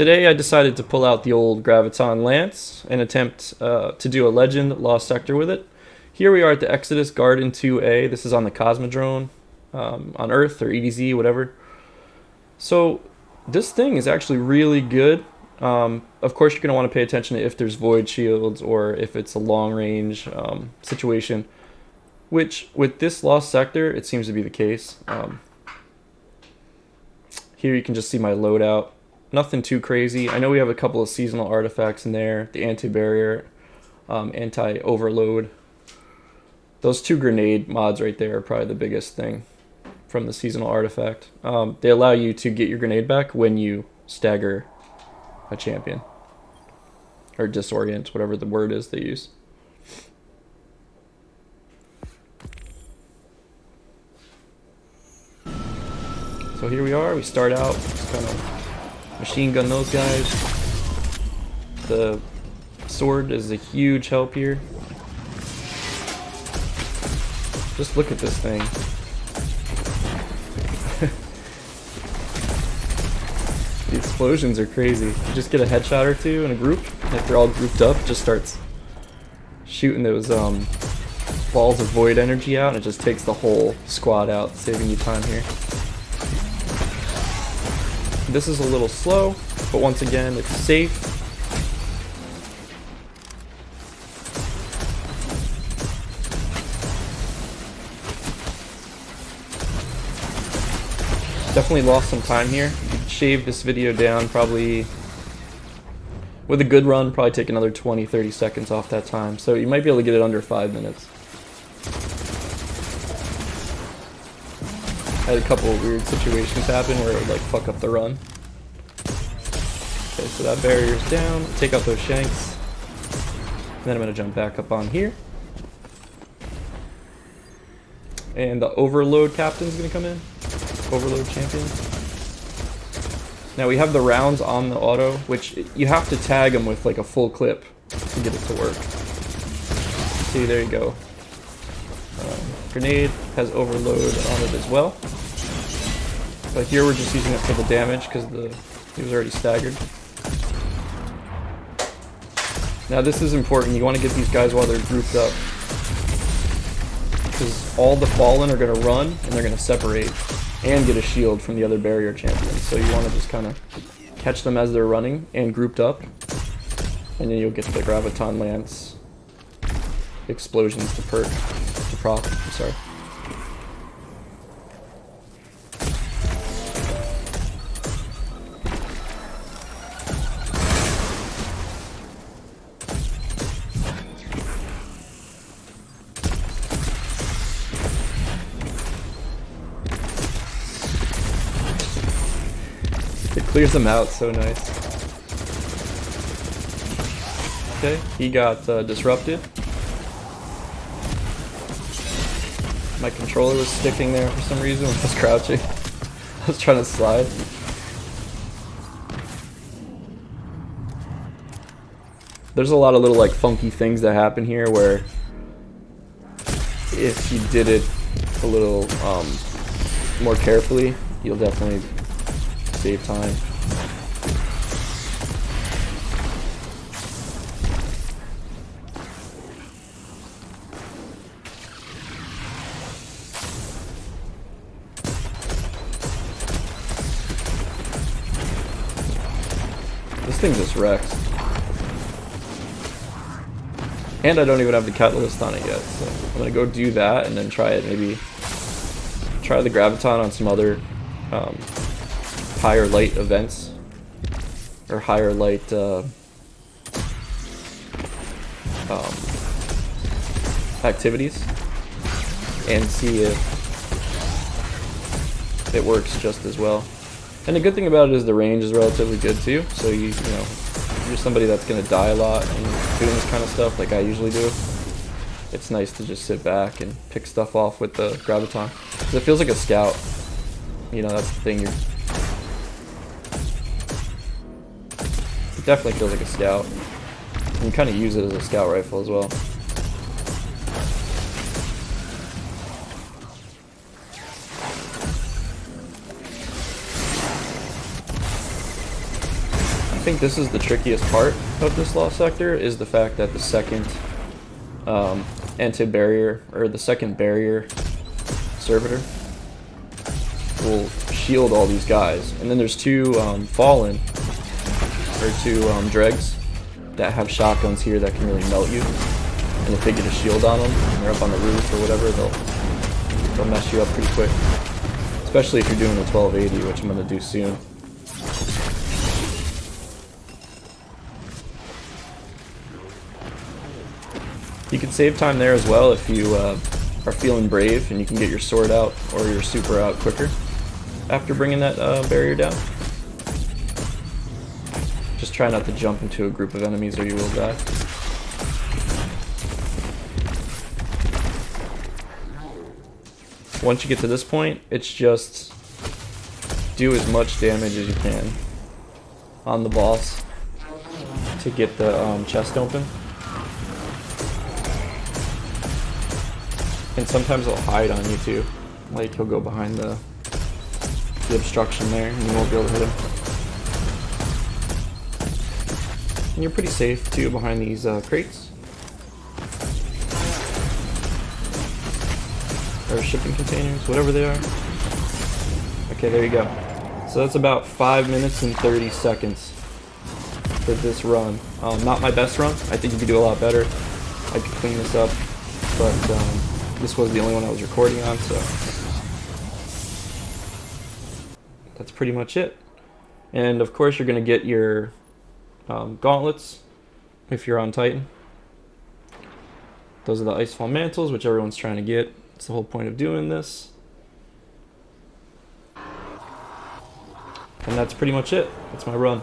Today I decided to pull out the old Graviton Lance and attempt to do a Legend Lost Sector with it. Here we are at the Exodus Garden 2A. This is on the Cosmodrome on Earth, or EDZ, whatever. So this thing is actually really good. Of course you're going to want to pay attention to if there's void shields or if it's a long range situation, which with this Lost Sector it seems to be the case. Here you can just see my loadout. Nothing too crazy. I know we have a couple of seasonal artifacts in there. The anti-barrier, anti-overload. Those two grenade mods right there are probably the biggest thing from the seasonal artifact. They allow you to get your grenade back when you stagger a champion. Or disorient, whatever the word is they use. So here we are. We start out just kind of machine gun those guys. The sword is a huge help here. Just look at this thing. The explosions are crazy. You just get a headshot or two in a group, and if they're all grouped up, it just starts shooting those balls of void energy out, and it just takes the whole squad out, saving you time here. This is a little slow, but once again, it's safe. Definitely lost some time here. Shave this video down probably, with a good run, probably take another 20-30 seconds off that time. So you might be able to get it under 5 minutes. I had a couple of weird situations happen where it would like fuck up the run. Okay, so that barrier's down. Take out those shanks. And then I'm gonna jump back up on here. And the overload captain's gonna come in. Overload champion. Now we have the rounds on the auto, which you have to tag them with like a full clip to get it to work. See, there you go. Grenade has overload on it as well. But here we're just using it for the damage because he was already staggered. Now this is important. You want to get these guys while they're grouped up, because all the fallen are going to run and they're going to separate and get a shield from the other barrier champions. So you want to just kind of catch them as they're running and grouped up, and then you'll get the Graviton Lance explosions to proc. I'm sorry. It clears them out so nice. Okay, he got disrupted. My controller was sticking there for some reason when I was crouching. I was trying to slide. There's a lot of little like funky things that happen here where if you did it a little more carefully, you'll definitely save time. This thing just wrecks. And I don't even have the catalyst on it yet, so I'm gonna go do that and then try it. Maybe try the Graviton on some other higher light events or higher light activities and see if it works just as well. And the good thing about it is the range is relatively good too, so you know, if you're somebody that's gonna die a lot and doing this kind of stuff like I usually do, it's nice to just sit back and pick stuff off with the Graviton. 'Cause it feels like a scout. You know, that's the thing. It definitely feels like a scout. You can kind of use it as a scout rifle as well. think this is the trickiest part of this lost sector, is the fact that the second anti-barrier, or the second barrier servitor will shield all these guys. And then there's two fallen, or two dregs that have shotguns here that can really melt you. And if they get a shield on them, and they're up on the roof or whatever, they'll mess you up pretty quick. Especially if you're doing the 1280, which I'm going to do soon. You can save time there as well if you are feeling brave and you can get your sword out or your super out quicker after bringing that barrier down. Just try not to jump into a group of enemies or you will die. Once you get to this point, it's just do as much damage as you can on the boss to get the chest open. And sometimes he'll hide on you too. Like he'll go behind the obstruction there and you won't be able to hit him. And you're pretty safe too behind these crates. Or shipping containers, whatever they are. Okay, there you go. So that's about 5 minutes and 30 seconds for this run. Not my best run. I think you could do a lot better. I could clean this up, but this was the only one I was recording on, so that's pretty much it. And of course you're going to get your gauntlets if you're on Titan. Those are the Icefall Mantles, which everyone's trying to get. It's the whole point of doing this. And that's pretty much it. That's my run.